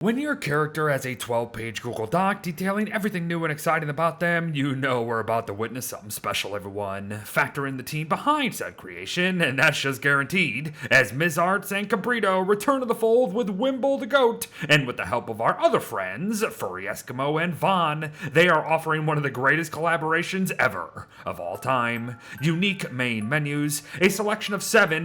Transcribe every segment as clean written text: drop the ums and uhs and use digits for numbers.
When your character has a 12-page Google Doc detailing everything new and exciting about them, you know we're about to witness something special, everyone. Factor in the team behind said creation, and that's just guaranteed, as Ms. Arts and Cabrito return to the fold with Wimble the Goat, and with the help of our other friends, Furry Eskimo and Vaughn, they are offering one of the greatest collaborations ever, of all time. Unique main menus, a selection of 7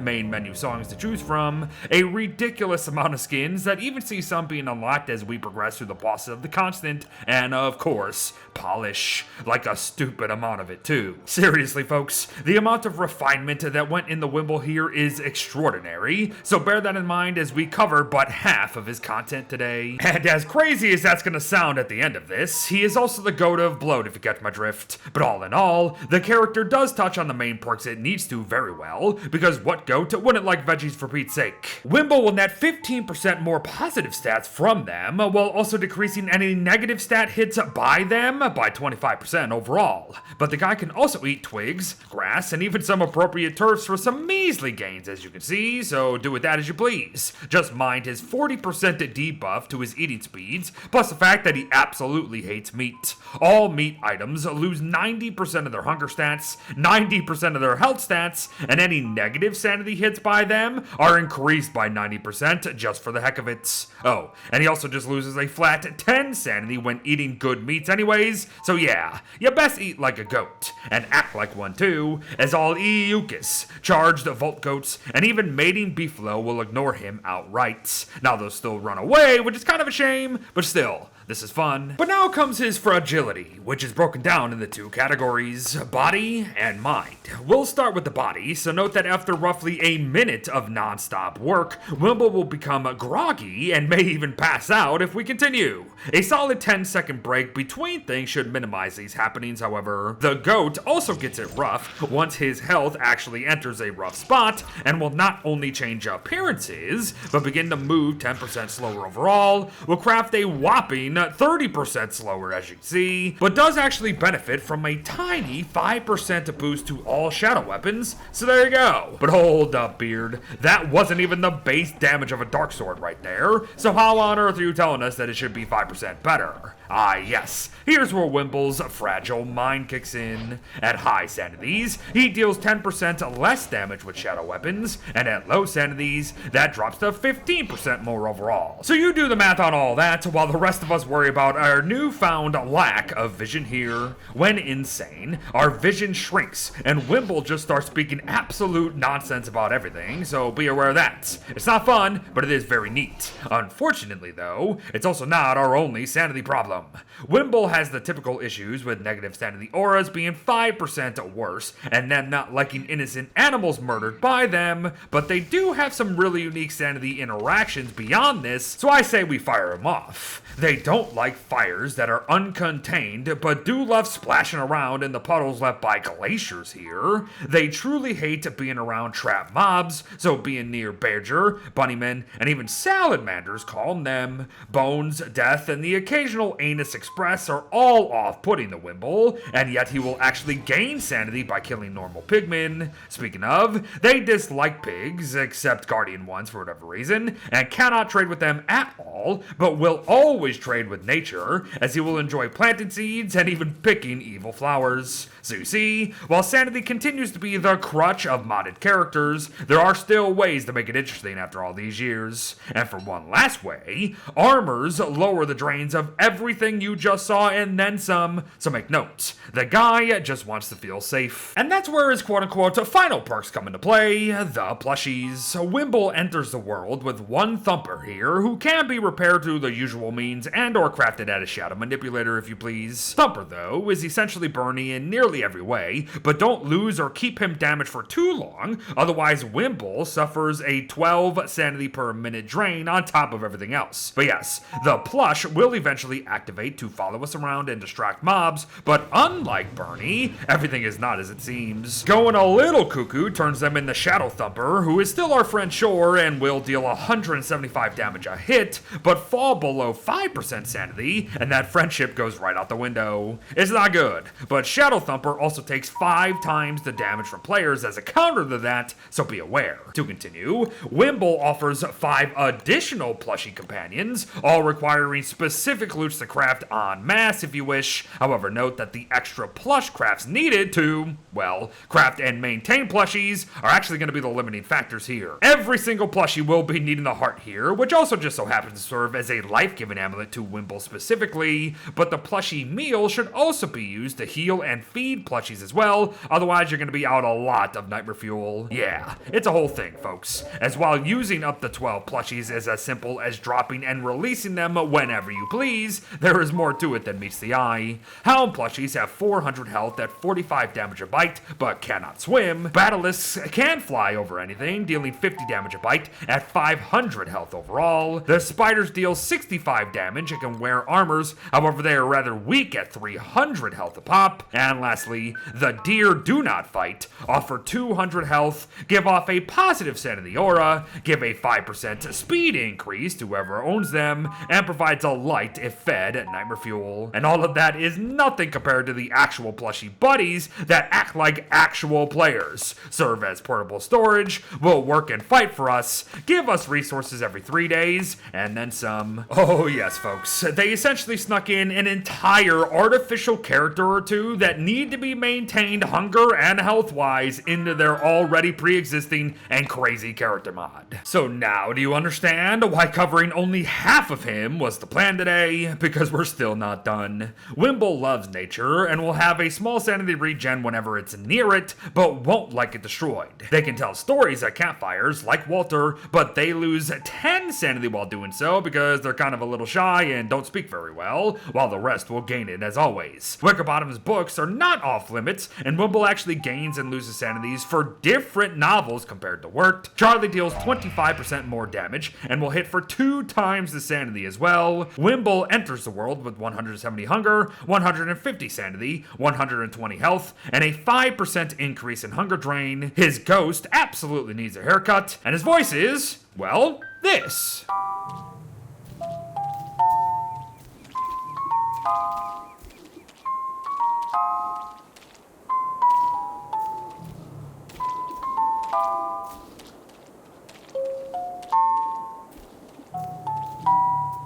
main menu songs to choose from, a ridiculous amount of skins that even see some being unlocked as we progress through the bosses of the constant, and of course, polish. Like a stupid amount of it too. Seriously folks, the amount of refinement that went in the Wimble here is extraordinary, so bear that in mind as we cover but half of his content today. And as crazy as that's gonna sound at the end of this, he is also the goat of bloat if you catch my drift. But all in all, the character does touch on the main perks it needs to very well, because what goat wouldn't like veggies for Pete's sake? Wimble will net 15% more positive stats from them, while also decreasing any negative stat hits by them by 25% overall. But the guy can also eat twigs, grass, and even some appropriate turfs for some measly gains, as you can see, so do with that as you please. Just mind his 40% debuff to his eating speeds, plus the fact that he absolutely hates meat. All meat items lose 90% of their hunger stats, 90% of their health stats, and any negative sanity hits by them are increased by 90% just for the heck of it. Oh, and he also just loses a flat 10 sanity when eating good meats anyways, so yeah, you best eat like a goat, and act like one too, as all Eucus, charged Volt Goats, and even mating Beefalo will ignore him outright. Now they'll still run away, which is kind of a shame, but still, this is fun. But now comes his fragility, which is broken down into 2 categories, body and mind. We'll start with the body, so note that after roughly a minute of non-stop work, Wimble will become groggy and may even pass out if we continue. A solid 10-second break between things should minimize these happenings, however. The goat also gets it rough once his health actually enters a rough spot, and will not only change appearances, but begin to move 10% slower overall, will craft a whopping 30% slower as you can see, but does actually benefit from a tiny 5% boost to all shadow weapons, so there you go. But hold up, Beard, that wasn't even the base damage of a dark sword right there, so how on earth are you telling us that it should be 5% better? Ah yes, here's where Wimble's fragile mind kicks in. At high sanities, he deals 10% less damage with shadow weapons, and at low sanities, that drops to 15% more overall. So you do the math on all that, while the rest of us worry about our newfound lack of vision here. When insane, our vision shrinks, and Wimble just starts speaking absolute nonsense about everything, so be aware of that. It's not fun, but it is very neat. Unfortunately though, it's also not our only sanity problem. Wimble has the typical issues with negative sanity auras being 5% worse, and them not liking innocent animals murdered by them, but they do have some really unique sanity interactions beyond this, so I say we fire them off. They don't like fires that are uncontained, but do love splashing around in the puddles left by glaciers here. They truly hate being around trap mobs, so being near Badger, Bunnymen, and even Salamanders, calm them. Bones, Death, and the occasional Anus Express are all off-putting the Wimble, and yet he will actually gain sanity by killing normal pigmen. Speaking of, they dislike pigs, except guardian ones for whatever reason, and cannot trade with them at all, but will always trade with nature, as he will enjoy planting seeds and even picking evil flowers. So you see, while sanity continues to be the crutch of modded characters, there are still ways to make it interesting after all these years. And for one last way, armors lower the drains of everything you just saw and then some, so make note, the guy just wants to feel safe. And that's where his quote-unquote final perks come into play, the plushies. Wimble enters the world with one thumper here, who can be repaired through the usual means and or crafted at a shadow manipulator if you please. Thumper though is essentially Bernie in nearly every way, but don't lose or keep him damaged for too long, otherwise Wimble suffers a 12 sanity per minute drain on top of everything else. But yes, the plush will eventually activate to follow us around and distract mobs, but unlike Bernie, everything is not as it seems. Going a little cuckoo turns them into Shadow Thumper, who is still our friend sure and will deal 175 damage a hit, but fall below 5% sanity, and that friendship goes right out the window. It's not good, but Shadow Thumper also takes 5 times the damage from players as a counter to that, so be aware. To continue, Wimble offers 5 additional plushie companions, all requiring specific loots to craft en masse if you wish. However, note that the extra plush crafts needed to, well, craft and maintain plushies are actually going to be the limiting factors here. Every single plushie will be needing the heart here, which also just so happens to serve as a life-giving amulet to Wimble specifically, but the plushie meal should also be used to heal and feed plushies as well, otherwise you're going to be out a lot of nightmare fuel. Yeah, it's a whole thing, folks, as while using up to 12 plushies is as simple as dropping and releasing them whenever you please, there is more to it than meets the eye. Hound plushies have 400 health at 45 damage a bite, but cannot swim. Basilisks can fly over anything, dealing 50 damage a bite at 500 health overall. The spiders deal 65 damage and can wear armors, however they are rather weak at 300 health a pop. And lastly, the deer do not fight, offer 200 health, give off a positive sanity aura, give a 5% speed increase to whoever owns them, and provides a light if fed nightmare fuel. And all of that is nothing compared to the actual plushie buddies that act like actual players, serve as portable storage, will work and fight for us, give us resources every 3 days, and then some. Oh yes, folks, they essentially snuck in an entire artificial character or two that need to be maintained hunger and health-wise into their already pre-existing and crazy character mod. So now do you understand why covering only half of him was the plan today? Because we're still not done. Wimble loves nature and will have a small sanity regen whenever it's near it, but won't like it destroyed. They can tell stories at campfires, like Walter, but they lose 10 sanity while doing so because they're kind of a little shy and don't speak very well, while the rest will gain it as always. Wickerbottom's books are not off limits, and Wimble actually gains and loses sanities for different novels compared to Wirt. Charlie deals 25% more damage and will hit for 2 times the sanity as well. Wimble enters the world with 170 hunger, 150 sanity, 120 health, and a 5% increase in hunger drain. His ghost absolutely needs a haircut, and his voice is, well, this.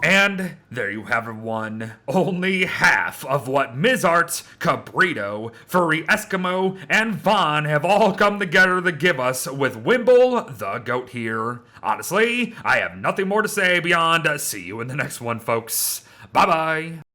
And there you have it, one. Only half of what Mizarts, Cabrito, Furry Eskimo, and Vaughn have all come together to give us with Wimble the Goat here. Honestly, I have nothing more to say beyond see you in the next one, folks. Bye-bye.